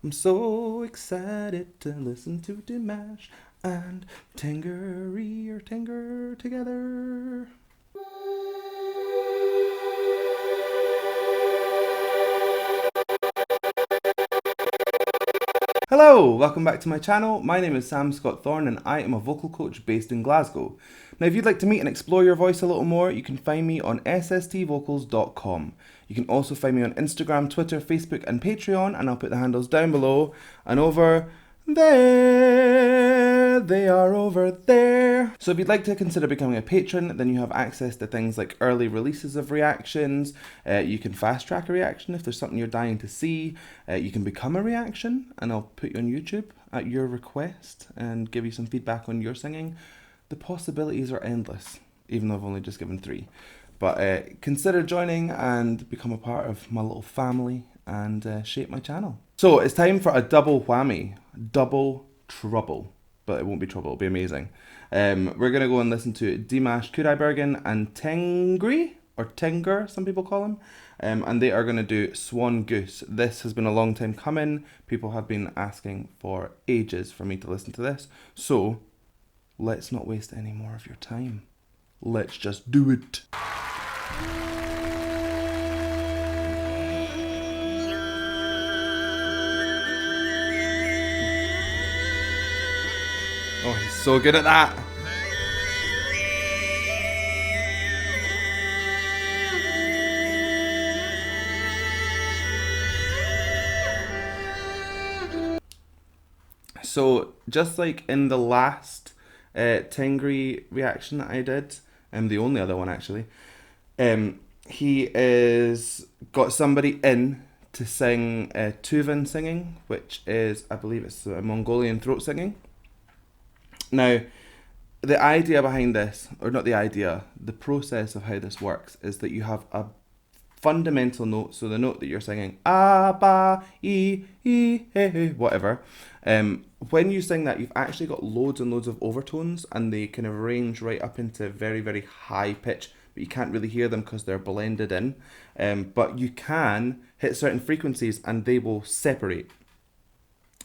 I'm so excited to listen to Dimash and Tengri or Tenger together. Hello, welcome back to my channel. My name is Sam Scott-Thorne and I am a vocal coach based in Glasgow. Now if you'd like to meet and explore your voice a little more, you can find me on sstvocals.com. You can also find me on Instagram, Twitter, Facebook and Patreon, and I'll put the handles down below and over there. They are over there. So if you'd like to consider becoming a patron, then you have access to things like early releases of reactions. You can fast track a reaction if there's something you're dying to see. You can become a reaction and I'll put you on YouTube at your request and give you some feedback on your singing. The possibilities are endless, even though I've only just given 3. But consider joining and become a part of my little family and shape my channel. So it's time for a double whammy, double trouble. But it won't be trouble, it'll be amazing. We're going to go and listen to Dimash Kudaibergen and Tengri, or Tenger, some people call him. And they are going to do Swan Goose. This has been a long time coming. People have been asking for ages for me to listen to this. So let's not waste any more of your time. Let's just do it. Oh, he's so good at that. So, just like in the last Tengri reaction that I did, the only other one actually, he is got somebody in to sing Tuvan singing, which is, I believe it's Mongolian throat singing. Now, the idea behind this, or not the idea, the process of how this works is that you have a fundamental note, so the note that you're singing, ah, ba, e, he, whatever. When you sing that, you've actually got loads and loads of overtones, and they kind of range right up into very, very high pitch, but you can't really hear them because they're blended in. But you can hit certain frequencies and they will separate.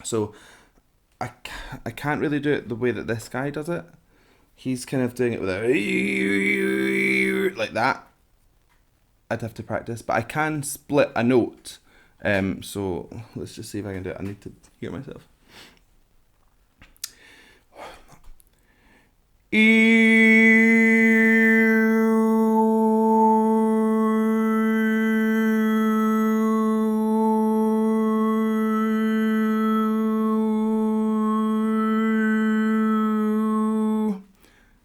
So I can't really do it the way that this guy does it. He's kind of doing it with a like that. I'd have to practice, but I can split a note. So let's just see if I can do it. I need to hear myself.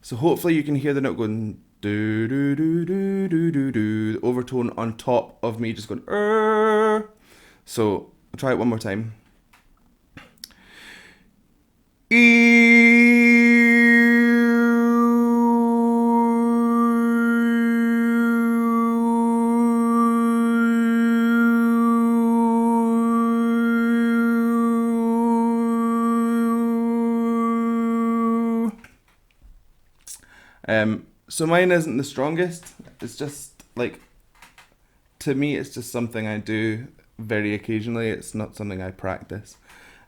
So hopefully you can hear the note going do do do do do do do, the overtone on top of me just going So I'll try it one more time. So mine isn't the strongest. It's just like, to me, it's just something I do very occasionally. It's not something I practice.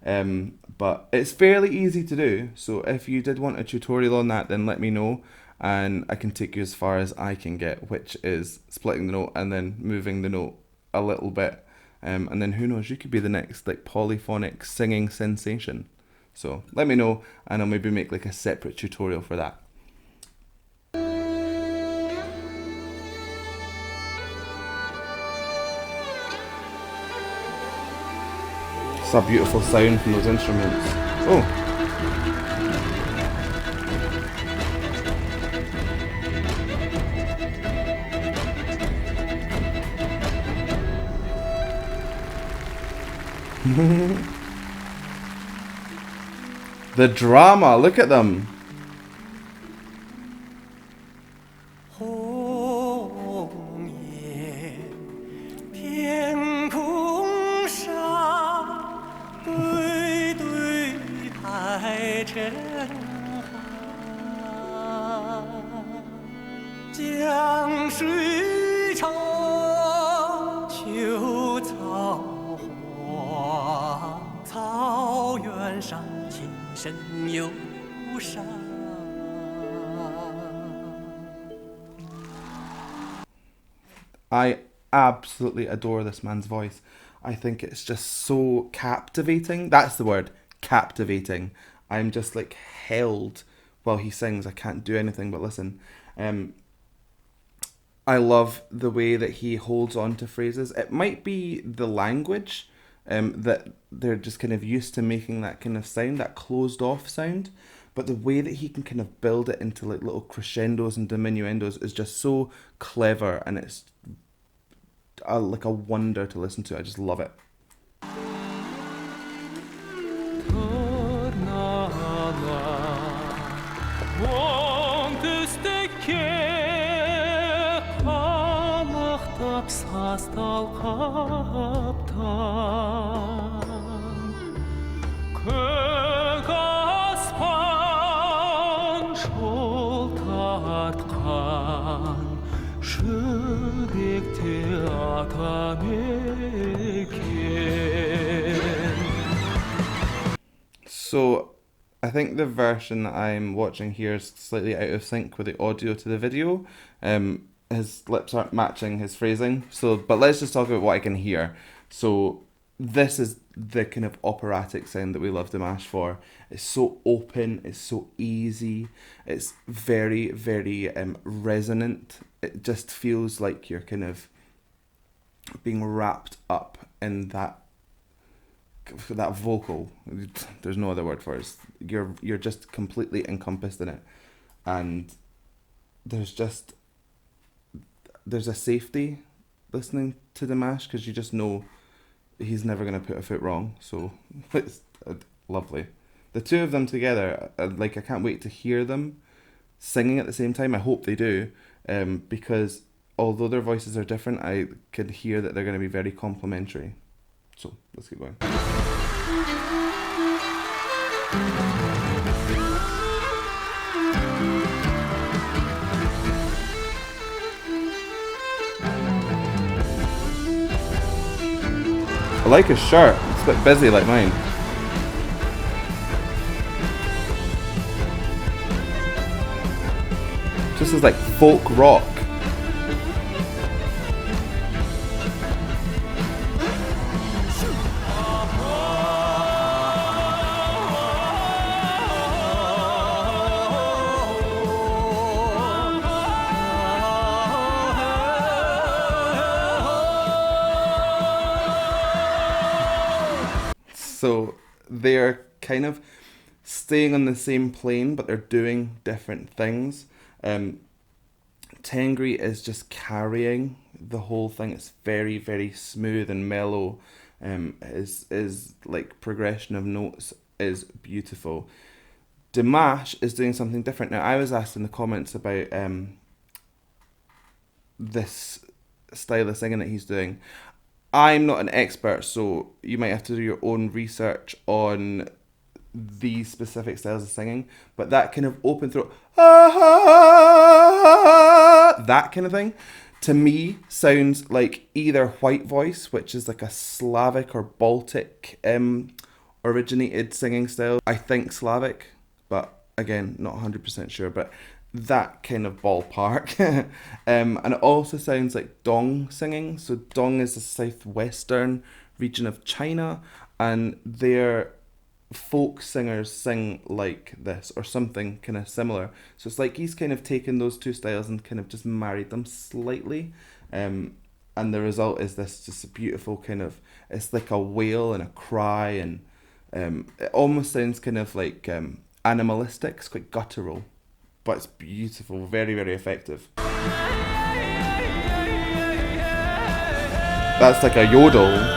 But it's fairly easy to do. So if you did want a tutorial on that, then let me know. And I can take you as far as I can get, which is splitting the note and then moving the note a little bit. And then who knows, you could be the next like polyphonic singing sensation. So let me know and I'll maybe make like a separate tutorial for that. It's a beautiful sound from those instruments. Oh. The drama, look at them. 岸上情深忧伤。I absolutely adore this man's voice. I think it's just so captivating. That's the word, captivating. I'm just like held while he sings. I can't do anything but listen. I love the way that he holds on to phrases. It might be the language that they're just kind of used to making that kind of sound, that closed off sound. But the way that he can kind of build it into like little crescendos and diminuendos is just so clever, and it's like a wonder to listen to. I just love it. So I think the version that I'm watching here is slightly out of sync with the audio to the video. His lips aren't matching his phrasing. But let's just talk about what I can hear. So this is the kind of operatic sound that we love Dimash for. It's so open, it's so easy, it's very, very resonant. It just feels like you're kind of being wrapped up in that vocal. There's no other word for it. You're just completely encompassed in it, and there's a safety listening to Dimash because you just know he's never going to put a foot wrong. So it's lovely. The two of them together, I can't wait to hear them singing at the same time. I hope they do, because although their voices are different, I can hear that they're going to be very complementary. So let's keep going. I like his shirt. It's a bit busy like mine. This is like folk rock. So they're kind of staying on the same plane, but they're doing different things. Tengri is just carrying the whole thing. It's very, very smooth and mellow. His like progression of notes is beautiful. Dimash is doing something different. Now, I was asked in the comments about this style of singing that he's doing. I'm not an expert, so you might have to do your own research on these specific styles of singing, but that kind of open throat, that kind of thing, to me sounds like either white voice, which is like a Slavic or Baltic originated singing style. I think Slavic, but again, not 100% sure, but that kind of ballpark. And it also sounds like Dong singing. So Dong is the southwestern region of China, and their folk singers sing like this or something kind of similar. So it's like he's kind of taken those two styles and kind of just married them slightly, and the result is this just beautiful kind of, it's like a wail and a cry, and it almost sounds kind of like animalistic. It's quite guttural, but it's beautiful, very, very effective. That's like a yodel.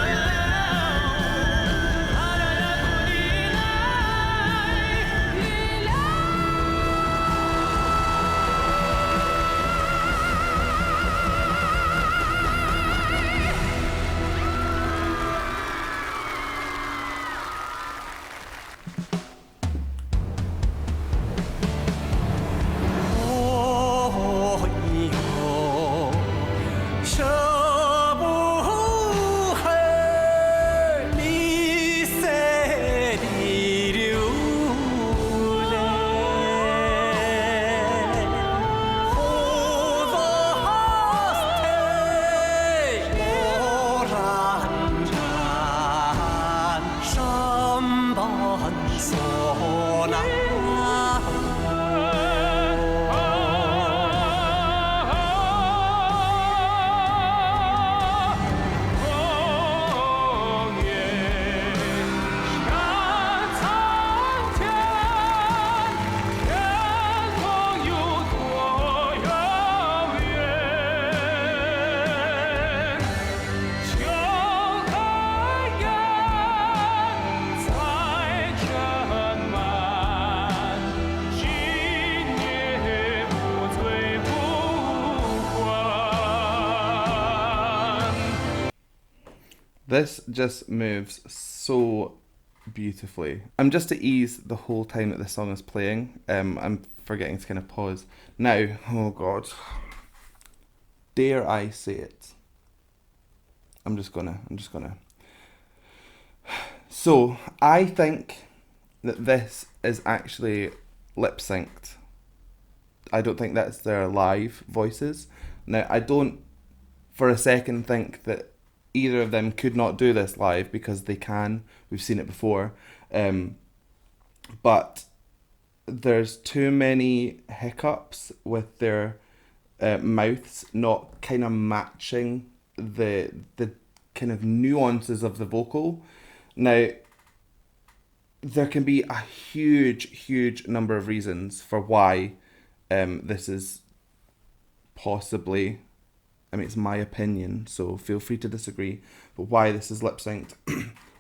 唢呐。This just moves so beautifully. I'm just at ease the whole time that this song is playing. I'm forgetting to kind of pause. Now, oh God. Dare I say it? I'm just gonna. So, I think that this is actually lip synced. I don't think that's their live voices. Now, I don't for a second think that either of them could not do this live, because they can. We've seen it before. But there's too many hiccups with their mouths not kind of matching the kind of nuances of the vocal. Now, there can be a huge number of reasons for why this is possibly, I mean, it's my opinion, so feel free to disagree, but why this is lip synced.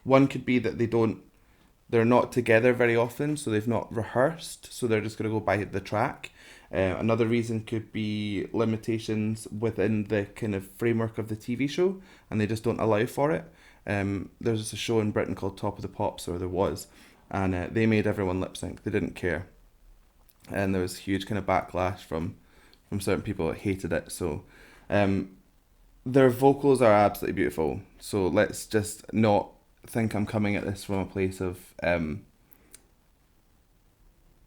One could be that they're not together very often, so they've not rehearsed, so they're just going to go by the track. Another reason could be limitations within the kind of framework of the TV show, and they just don't allow for it. There's a show in Britain called Top of the Pops, or there was, and they made everyone lip sync. They didn't care, and there was huge kind of backlash from certain people that hated it. So their vocals are absolutely beautiful, so let's just not think I'm coming at this from a place of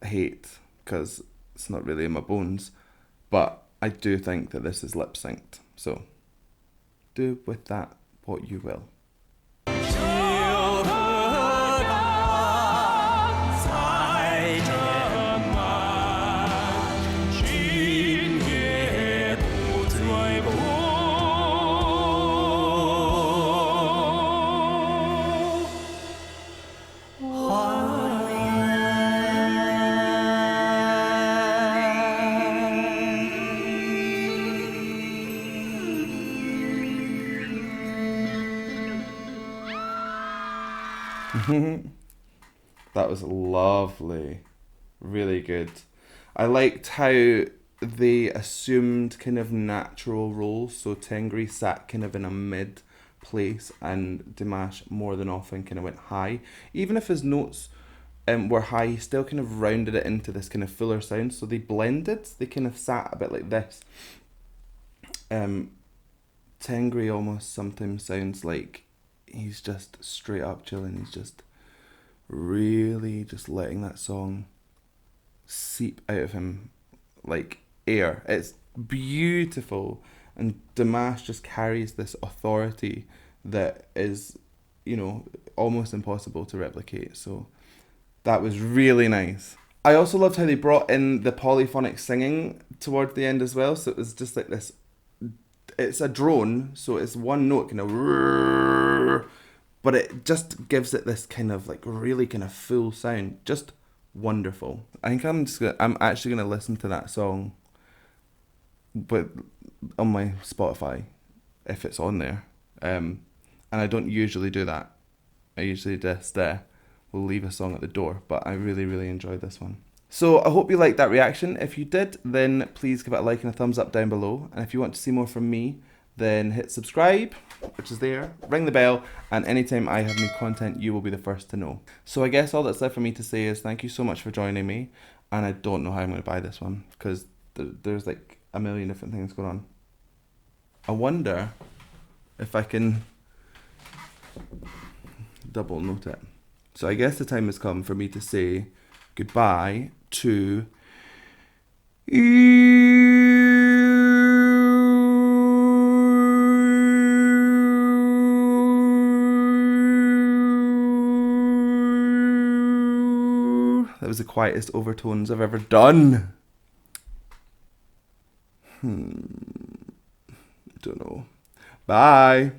hate, because it's not really in my bones, but I do think that this is lip synced, so do with that what you will. That was lovely. Really good. I liked how they assumed kind of natural roles. So Tengri sat kind of in a mid place, and Dimash more than often kind of went high. Even if his notes were high, he still kind of rounded it into this kind of fuller sound. So they blended. They kind of sat a bit like this. Tengri almost sometimes sounds like he's just straight up chilling. He's just really just letting that song seep out of him like air. It's beautiful, and Dimash just carries this authority that is, you know, almost impossible to replicate. So that was really nice. I also loved how they brought in the polyphonic singing towards the end as well. So it was just like this, it's a drone, so it's one note kind of, but it just gives it this kind of like really kind of full sound. Just wonderful. I think I'm actually gonna listen to that song, but on my Spotify, if it's on there. And I don't usually do that. I usually just will leave a song at the door, but I really enjoyed this one. So I hope you liked that reaction. If you did, then please give it a like and a thumbs up down below. And if you want to see more from me, then hit subscribe, which is there, ring the bell, and anytime I have new content, you will be the first to know. So I guess all that's left for me to say is thank you so much for joining me, and I don't know how I'm going to buy this one, because there's like a million different things going on. I wonder if I can double note it. So I guess the time has come for me to say goodbye to That was the quietest overtones I've ever done. Don't know. Bye.